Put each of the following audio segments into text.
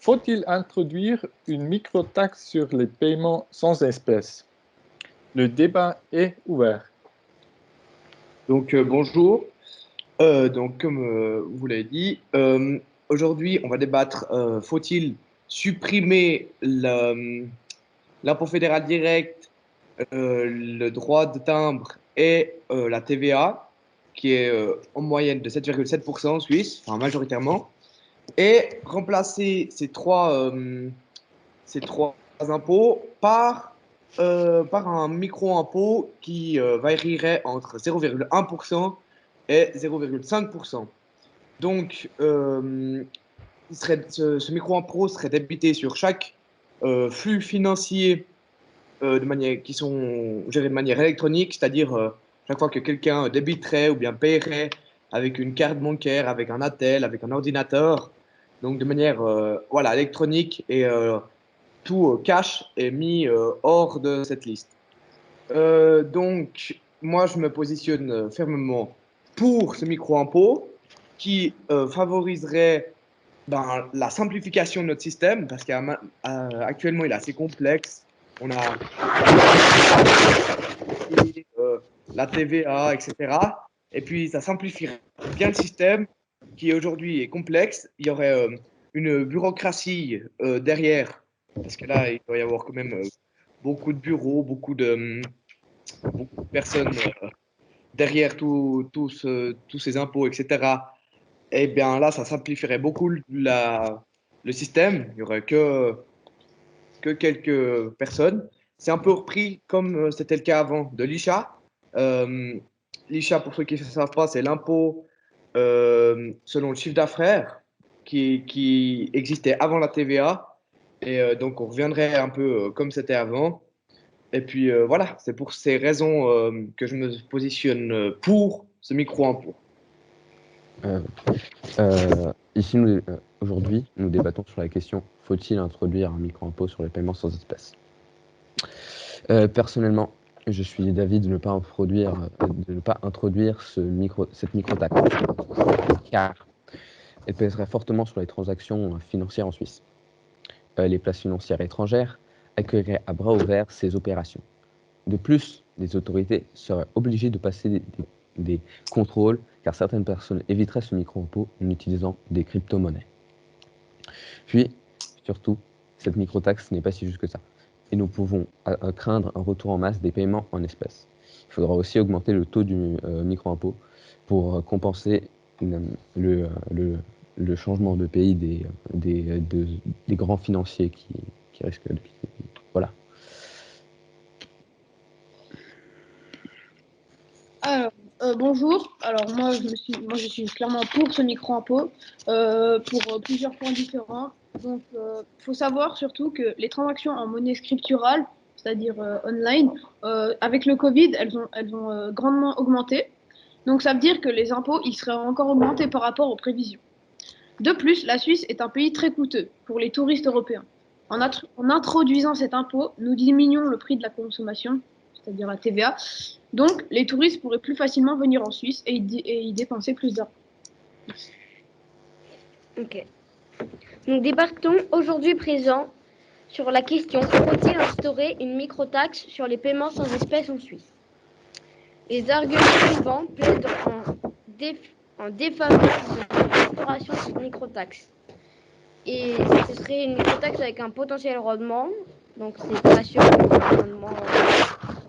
Faut-il introduire une microtaxe sur les paiements sans espèces? Le débat est ouvert. Donc, bonjour. Comme vous l'avez dit, aujourd'hui, on va débattre, faut-il supprimer l'impôt fédéral direct, le droit de timbre et la TVA, qui est en moyenne de 7,7% en Suisse, enfin majoritairement, et remplacer ces trois impôts par un micro-impôt qui varierait entre 0,1% et 0,5%. Donc, ce micro-impôt serait débité sur chaque flux financier de manière, qui sont gérés de manière électronique, c'est-à-dire chaque fois que quelqu'un débiterait ou bien paierait avec une carte bancaire, avec un attel, avec un ordinateur, donc de manière voilà, électronique et tout cash est mis hors de cette liste. Donc, moi, je me positionne fermement pour ce micro-impôt qui favoriserait la simplification de notre système parce qu'actuellement, il est assez complexe. On a la TVA, etc. Et puis, ça simplifierait bien le système qui aujourd'hui est complexe. Il y aurait une bureaucratie derrière parce que là, il doit y avoir quand même beaucoup de bureaux, beaucoup de personnes derrière tous ces impôts, etc. Et bien là, ça simplifierait beaucoup le système. Il n'y aurait que quelques personnes. C'est un peu repris comme c'était le cas avant de l'ICHA. L'ICHA, pour ceux qui ne savent pas, c'est l'impôt selon le chiffre d'affaires qui existait avant la TVA. Et donc, on reviendrait un peu comme c'était avant. Et puis voilà, c'est pour ces raisons que je me positionne pour ce micro-impôt. Euh, Ici, aujourd'hui, nous débattons sur la question faut-il introduire un micro-impôt sur les paiements sans espèces? Personnellement, je suis d'avis de ne pas introduire cette micro-taxe, car elle pèserait fortement sur les transactions financières en Suisse. Les places financières étrangères accueilleraient à bras ouverts ces opérations. De plus, les autorités seraient obligées de passer des contrôles, car certaines personnes éviteraient ce micro-impôt en utilisant des crypto-monnaies. Puis, surtout, cette micro-taxe n'est pas si juste que ça. Et nous pouvons craindre un retour en masse des paiements en espèces. Il faudra aussi augmenter le taux du micro-impôt pour compenser le changement de pays des grands financiers qui risquent de... Voilà. Alors, bonjour. Alors moi je suis clairement pour ce micro-impôt pour plusieurs points différents. Donc, il faut savoir surtout que les transactions en monnaie scripturale, c'est-à-dire online, avec le Covid, elles ont grandement augmenté. Donc, ça veut dire que les impôts, ils seraient encore augmentés par rapport aux prévisions. De plus, la Suisse est un pays très coûteux pour les touristes européens. En introduisant cet impôt, nous diminuons le prix de la consommation, c'est-à-dire la TVA. Donc, les touristes pourraient plus facilement venir en Suisse et y dépenser plus d'argent. Ok. Nous débattons aujourd'hui présent sur la question faut-il instaurer une microtaxe sur les paiements sans espèces en Suisse? Les arguments suivants plaident en défaveur de l'instauration de cette microtaxe. Et ce serait une microtaxe avec un potentiel rendement, donc c'est pas sûr un rendement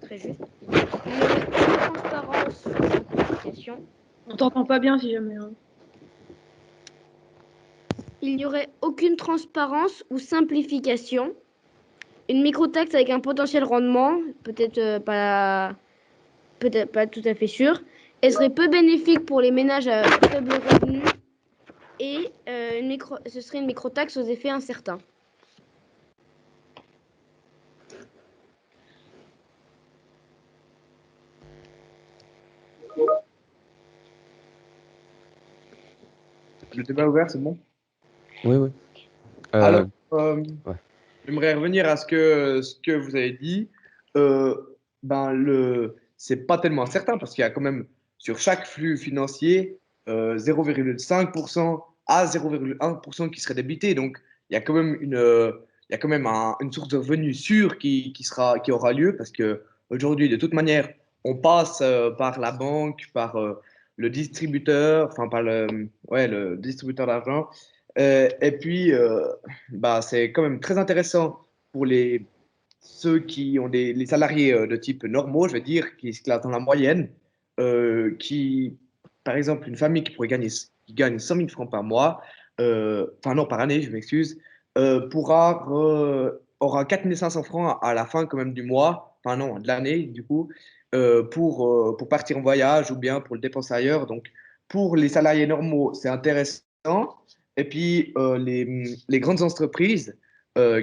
très juste. Il y aurait aucune transparence ou simplification. On t'entend pas bien si jamais. Hein. Il n'y aurait aucune transparence ou simplification. Une microtaxe avec un potentiel rendement, peut-être pas tout à fait sûr. Elle serait peu bénéfique pour les ménages à faible revenu et ce serait une microtaxe aux effets incertains. Le débat ouvert, c'est bon? Oui. Alors, ouais. j'aimerais revenir à ce que vous avez dit. C'est pas tellement certain parce qu'il y a quand même sur chaque flux financier 0,5% à 0,1% qui serait débité. Donc, il y a quand même il y a quand même une source de revenus sûre qui aura lieu parce que aujourd'hui, de toute manière, on passe par la banque, par le distributeur, enfin par ouais, le distributeur d'argent. Et puis, bah, c'est quand même très intéressant pour ceux qui ont les salariés de type normaux, je veux dire, qui se classent dans la moyenne, par exemple, une famille qui gagne 100 000 francs par mois, enfin non, par année, je m'excuse, aura 4 500 francs à la fin quand même du mois, enfin non, de l'année du coup, pour partir en voyage ou bien pour le dépenser ailleurs. Donc, pour les salariés normaux, c'est intéressant. Et puis, les grandes entreprises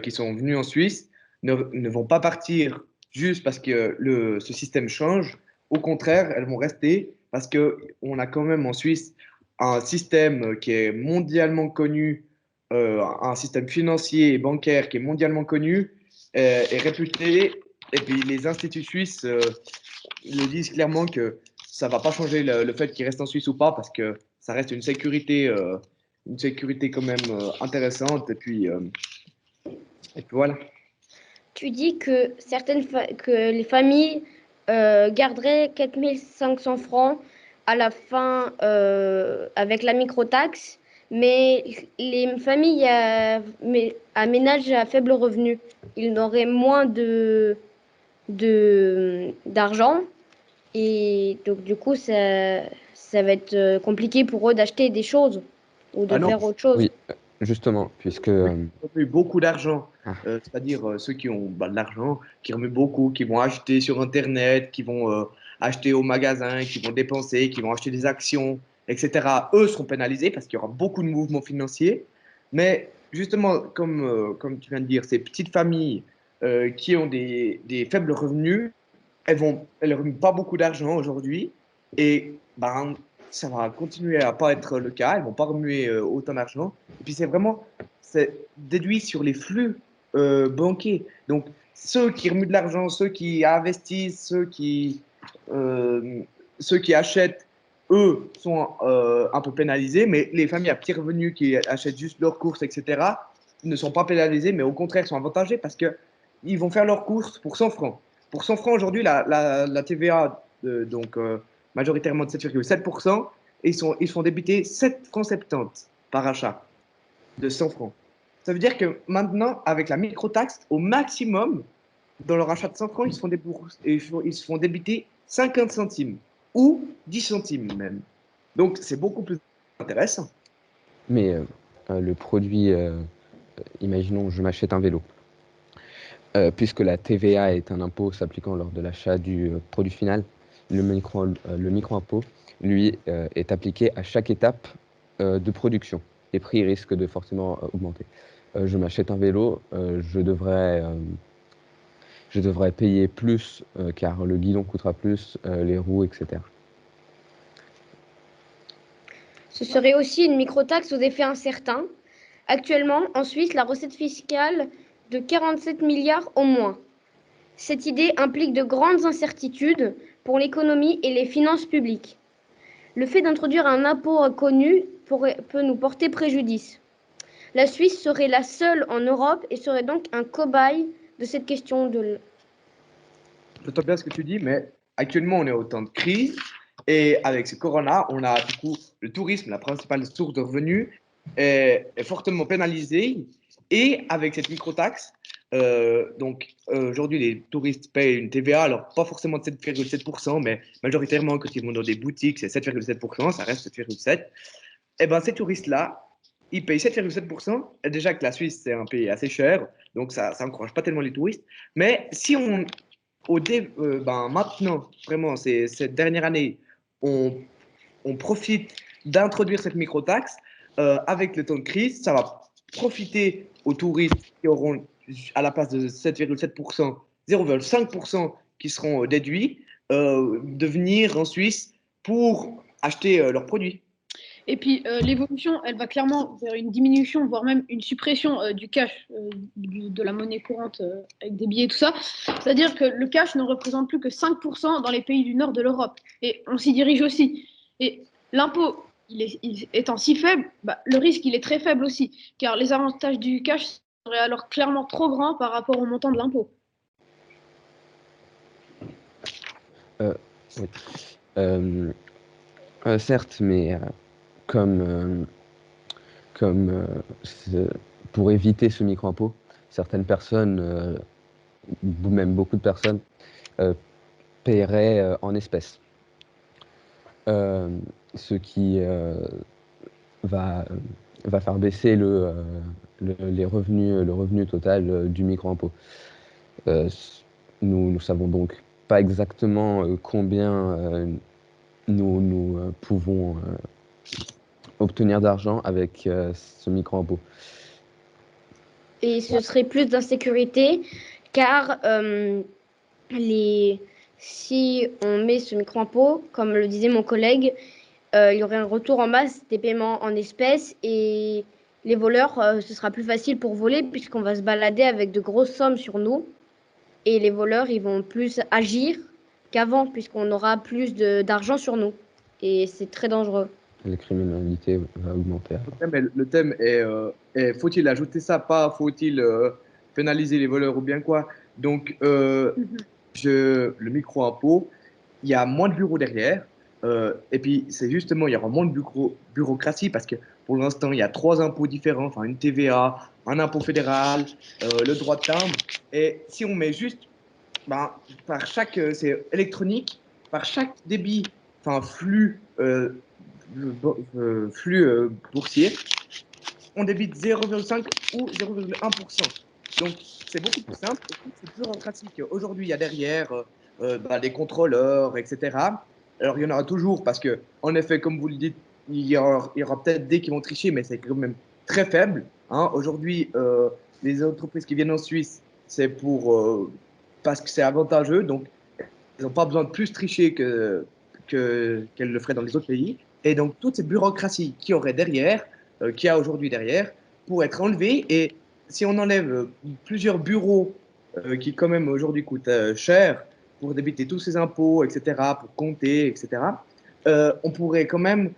qui sont venues en Suisse ne vont pas partir juste parce que ce système change. Au contraire, elles vont rester parce qu'on a quand même en Suisse un système qui est mondialement connu, un système financier et bancaire qui est mondialement connu et réputé. Et puis les instituts suisses le disent clairement que ça ne va pas changer le fait qu'ils restent en Suisse ou pas parce que ça reste une sécurité quand même intéressante. Et puis voilà. Tu dis que que les familles garderaient 4500 francs à la fin avec la microtaxe, mais les familles à ménage à faible revenu, ils n'auraient moins d'argent et donc du coup ça va être compliqué pour eux d'acheter des choses ou de Ah non, faire autre chose. Oui, justement, puisque qui ont eu beaucoup d'argent, ah, c'est-à-dire ceux qui ont bah, de l'argent, qui remuent beaucoup, qui vont acheter sur Internet, qui vont acheter au magasin, qui vont dépenser, qui vont acheter des actions, etc. Eux seront pénalisés parce qu'il y aura beaucoup de mouvements financiers. Mais justement, comme tu viens de dire, ces petites familles qui ont des faibles revenus, elles remuent pas beaucoup d'argent aujourd'hui et ben, ça va continuer à pas être le cas. Elles vont pas remuer autant d'argent. Et puis c'est déduit sur les flux banquiers. Donc ceux qui remuent de l'argent, ceux qui investissent, euh, ceux qui achètent, eux sont un peu pénalisés, mais les familles à petits revenus qui achètent juste leurs courses, etc., ne sont pas pénalisés, mais au contraire sont avantagés parce que ils vont faire leurs courses pour 100 francs. Pour 100 francs aujourd'hui, la TVA, donc majoritairement de 7,7%, et ils sont débités 7 francs 70 par achat de 100 francs. Ça veut dire que maintenant, avec la microtaxe, au maximum, dans leur achat de 100 francs, ils se font débiter 50 centimes ou 10 centimes même. Donc, c'est beaucoup plus intéressant. mais le produit, imaginons, je m'achète un vélo. Puisque la TVA est un impôt s'appliquant lors de l'achat du produit final, le micro-impôt, lui, est appliqué à chaque étape de production. Les prix risquent de fortement augmenter. Je m'achète un vélo, je devrais payer plus car le guidon coûtera plus, les roues, etc. Ce serait aussi une microtaxe aux effets incertains. Actuellement, en Suisse, la recette fiscale de 47 milliards au moins. Cette idée implique de grandes incertitudes pour l'économie et les finances publiques. Le fait d'introduire un impôt inconnu peut nous porter préjudice. La Suisse serait la seule en Europe et serait donc un cobaye de cette question de... J'entends bien ce que tu dis, mais actuellement, on est au temps de crise. Et avec ce corona, on a du coup le tourisme, la principale source de revenus, est fortement pénalisé. Et avec cette microtaxe, aujourd'hui, les touristes payent une TVA, alors pas forcément de 7,7%, mais majoritairement, quand ils vont dans des boutiques, c'est 7,7%, ça reste 7,7%. Et bien, ces touristes-là, ils payent 7,7%. Déjà que la Suisse, c'est un pays assez cher, donc ça n'encourage pas tellement les touristes. Mais si maintenant, vraiment, cette dernière année, on, on profite d'introduire cette microtaxe, avec le temps de crise, ça va profiter aux touristes qui auront, à la place de 7,7%, 0,5% qui seront déduits, de venir en Suisse pour acheter leurs produits. Et puis l'évolution, elle va clairement vers une diminution, voire même une suppression du cash, de la monnaie courante avec des billets et tout ça. C'est-à-dire que le cash ne représente plus que 5% dans les pays du nord de l'Europe. Et on s'y dirige aussi. Et l'impôt étant si faible, bah, le risque il est très faible aussi, car les avantages du cash seraient alors clairement trop grands par rapport au montant de l'impôt. Oui. Certes, mais comme, pour éviter ce micro-impôt, certaines personnes, ou même beaucoup de personnes, paieraient en espèces. Ce qui va faire baisser le revenu total du micro-impôt. Nous savons donc pas exactement combien nous pouvons obtenir d'argent avec ce micro-impôt. Et ce serait plus d'insécurité, car si on met ce micro-impôt, comme le disait mon collègue, il y aurait un retour en masse des paiements en espèces et les voleurs, ce sera plus facile pour voler puisqu'on va se balader avec de grosses sommes sur nous. Et les voleurs, ils vont plus agir qu'avant puisqu'on aura plus d'argent sur nous. Et c'est très dangereux. La criminalité va augmenter. Le thème est faut-il ajouter ça, pas faut-il pénaliser les voleurs ou bien quoi. Donc, le micro-impôt, il y a moins de bureaux derrière. Et puis, c'est justement, il y aura moins de bureaucratie parce que pour l'instant, il y a 3 impôts différents, enfin une TVA, un impôt fédéral, le droit de timbre. Et si on met juste, ben, c'est électronique, par chaque débit, enfin flux boursier, on débite 0,5 ou 0,1%. Donc, c'est beaucoup plus simple et toute cette bureaucratie qu'aujourd'hui il y a derrière, les contrôleurs, etc. Alors, il y en aura toujours parce que, en effet, comme vous le dites, il y aura peut-être des qui vont tricher, mais c'est quand même très faible. Hein. Aujourd'hui, les entreprises qui viennent en Suisse, c'est parce que c'est avantageux. Donc, ils n'ont pas besoin de plus tricher qu'elles le feraient dans les autres pays. Et donc, toute cette bureaucratie qu'il y aurait derrière, qu'il y a aujourd'hui derrière, pour être enlevée. Et si on enlève plusieurs bureaux qui, quand même, aujourd'hui coûtent cher pour débiter tous ces impôts, etc., pour compter, etc., on pourrait quand même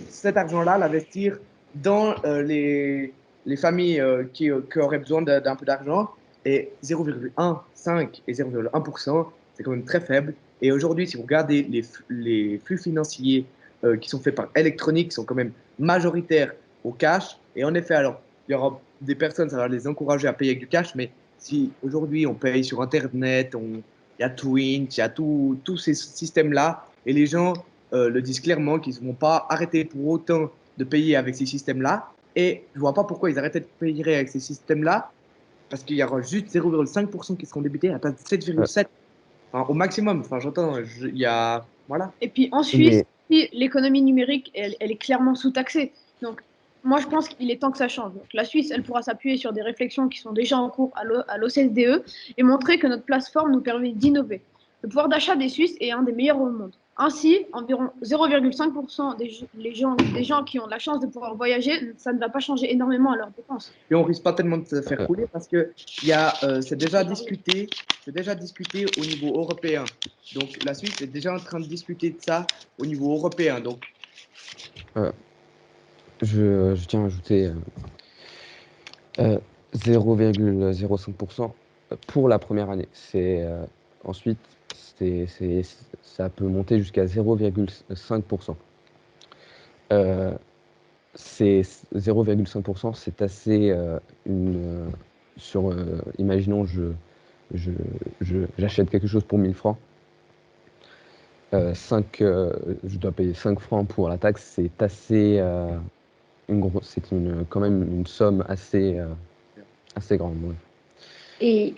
cet argent-là l'investir dans les familles qui auraient besoin d'un peu d'argent. Et 0,1, 5 et 0,1%, c'est quand même très faible. Et aujourd'hui, si vous regardez les flux financiers qui sont faits par électronique, sont quand même majoritaires au cash. Et en effet, alors, il y aura des personnes, ça va les encourager à payer avec du cash, mais si aujourd'hui on paye sur Internet, il y a Twint, il y a tous ces systèmes-là, et les gens le disent clairement qu'ils ne vont pas arrêter pour autant de payer avec ces systèmes-là. Et je ne vois pas pourquoi ils arrêtaient de payer avec ces systèmes-là, parce qu'il y aura juste 0,5% qui seront débités à la place de 7,7%. Enfin, au maximum. Enfin, j'entends, il y a. Voilà. Et puis en Suisse, l'économie numérique, elle est clairement sous-taxée. Donc, moi, je pense qu'il est temps que ça change. Donc, la Suisse, elle pourra s'appuyer sur des réflexions qui sont déjà en cours à l'OCDE et montrer que notre plateforme nous permet d'innover. Le pouvoir d'achat des Suisses est un des meilleurs au monde. Ainsi, environ 0,5% des gens qui ont la chance de pouvoir voyager, ça ne va pas changer énormément à leurs dépenses. Et on risque pas tellement de se faire couler parce que c'est déjà discuté au niveau européen. Donc la Suisse est déjà en train de discuter de ça au niveau européen. Donc je tiens à ajouter 0,05% pour la première année. Ensuite, ça peut monter jusqu'à 0,5%. C'est 0,5%, c'est assez imaginons j'achète quelque chose pour 1000 francs. Je dois payer 5 francs pour la taxe, c'est assez quand même une somme assez grande. Ouais. Et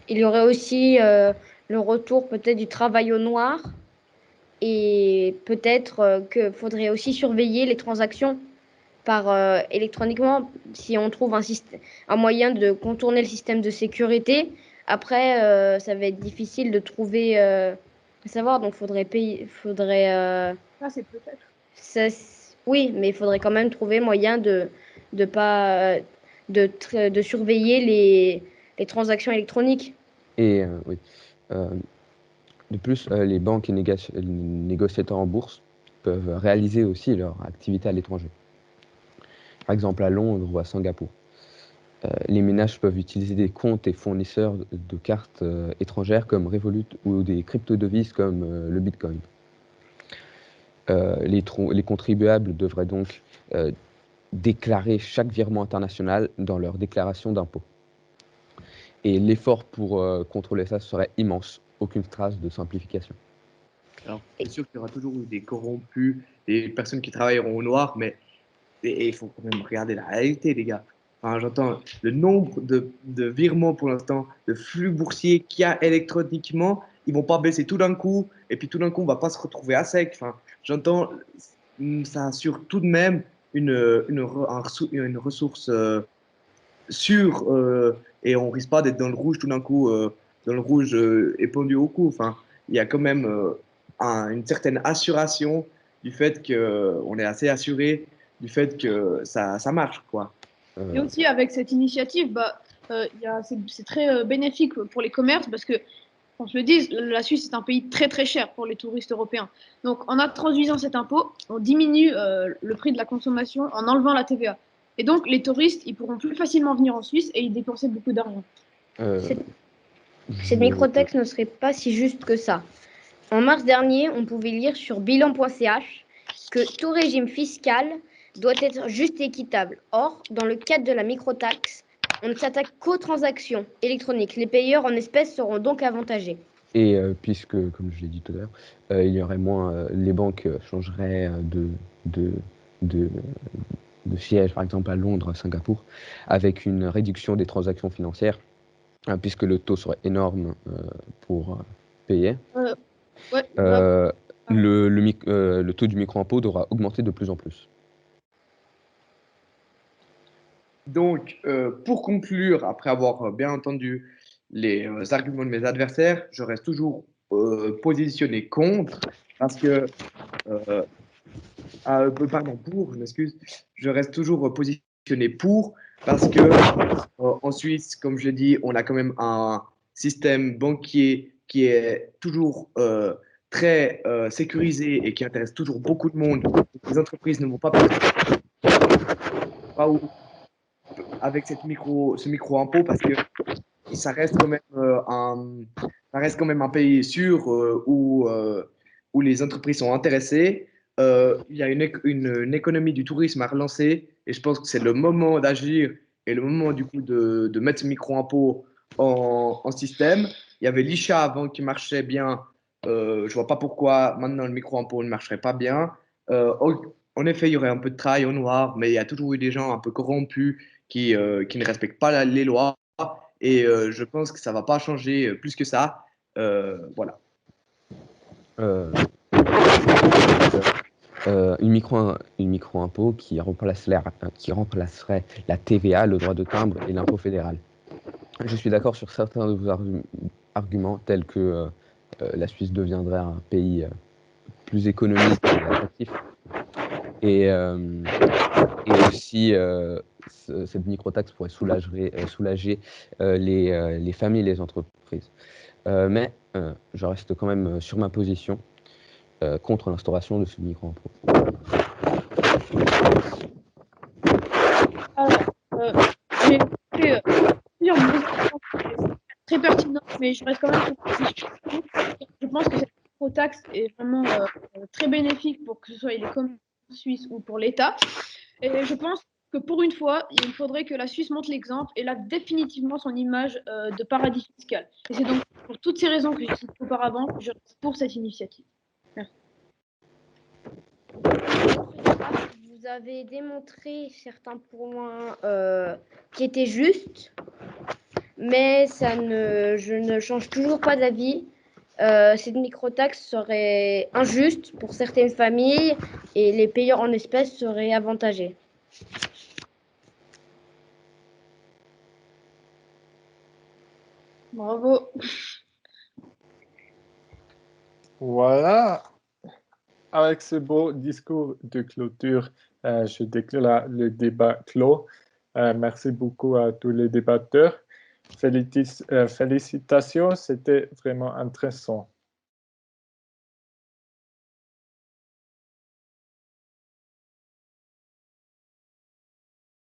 il y aurait aussi le retour peut-être du travail au noir et peut-être qu'il faudrait aussi surveiller les transactions électroniquement si on trouve un moyen de contourner le système de sécurité. Après, ça va être difficile de trouver, savoir, donc faudrait payer, Ça, c'est peut-être. Oui, mais il faudrait quand même trouver moyen de surveiller les transactions électroniques. Et oui. De plus, les banques et les négociateurs en bourse peuvent réaliser aussi leur activité à l'étranger. Par exemple, à Londres ou à Singapour. Les ménages peuvent utiliser des comptes et fournisseurs de cartes étrangères comme Revolut ou des crypto-devises comme le Bitcoin. Les contribuables devraient donc déclarer chaque virement international dans leur déclaration d'impôt. Et l'effort pour contrôler ça serait immense, aucune trace de simplification. Alors, c'est sûr qu'il y aura toujours eu des corrompus, des personnes qui travailleront au noir, mais il faut quand même regarder la réalité, les gars. Enfin, j'entends le nombre de virements pour l'instant, de flux boursiers qu'il y a électroniquement, ils vont pas baisser tout d'un coup, et puis tout d'un coup, on va pas se retrouver à sec. Enfin, j'entends, ça assure tout de même une ressource sûre, et on risque pas d'être dans le rouge tout d'un coup, dans le rouge épendu au cou. Enfin, il y a quand même une certaine assuration du fait qu'on est assez assuré du fait que ça marche, quoi. Et aussi, avec cette initiative, c'est très bénéfique pour les commerces parce que, qu'on se le dise, la Suisse est un pays très très cher pour les touristes européens. Donc, en introduisant cet impôt, on diminue le prix de la consommation en enlevant la TVA. Et donc, les touristes, ils pourront plus facilement venir en Suisse et y dépenser beaucoup d'argent. Cette microtaxe ne serait pas si juste que ça. En mars dernier, on pouvait lire sur bilan.ch que tout régime fiscal doit être juste et équitable. Or, dans le cadre de la microtaxe, on ne s'attaque qu'aux transactions électroniques. Les payeurs en espèces seront donc avantagés. Et puisque, comme je l'ai dit tout à l'heure, il y aurait moins, les banques changeraient de siège, par exemple à Londres, à Singapour, avec une réduction des transactions financières, puisque le taux serait énorme pour payer. Ouais, Le taux du micro-impôt devra augmenter de plus en plus. Donc, pour conclure, après avoir bien entendu les arguments de mes adversaires, je reste toujours positionné contre parce que, pardon, pour, je m'excuse, je reste toujours positionné pour parce que en Suisse, comme je l'ai dit, on a quand même un système banquier qui est toujours très sécurisé et qui intéresse toujours beaucoup de monde. Les entreprises ne vont pas où avec ce micro-impôt parce que ça reste quand même, ça reste quand même un pays sûr où les entreprises sont intéressées. Il y a une économie du tourisme à relancer et je pense que c'est le moment d'agir et le moment du coup de mettre ce micro-impôt en système. Il y avait l'ICHA avant qui marchait bien. Je vois pas pourquoi maintenant le micro-impôt ne marcherait pas bien. En effet, il y aurait un peu de travail au noir, mais il y a toujours eu des gens un peu corrompus qui ne respectent pas les lois. Et je pense que ça ne va pas changer plus que ça. Voilà. Une micro-impôt qui remplacerait la TVA, le droit de timbre et l'impôt fédéral. Je suis d'accord sur certains de vos arguments, tels que la Suisse deviendrait un pays plus économique et attractif. Et aussi, cette microtaxe pourrait soulager les familles et les entreprises. Mais je reste quand même sur ma position contre l'instauration de ce micro-impôt. J'ai fait plusieurs très pertinentes, mais je reste quand même sur ma position. Je pense que cette microtaxe est vraiment très bénéfique pour que ce soit les commerces suisses ou pour l'État. Et je pense que pour une fois, il faudrait que la Suisse montre l'exemple et lave définitivement son image de paradis fiscal. Et c'est donc pour toutes ces raisons que j'ai citées auparavant que je reste pour cette initiative. Merci. Vous avez démontré certains points qui étaient justes, mais je ne change toujours pas d'avis. Cette microtaxe serait injuste pour certaines familles et les payeurs en espèces seraient avantagés. Bravo. Voilà. Avec ce beau discours de clôture, je déclare le débat clos. Merci beaucoup à tous les débatteurs. Félicitations, c'était vraiment intéressant.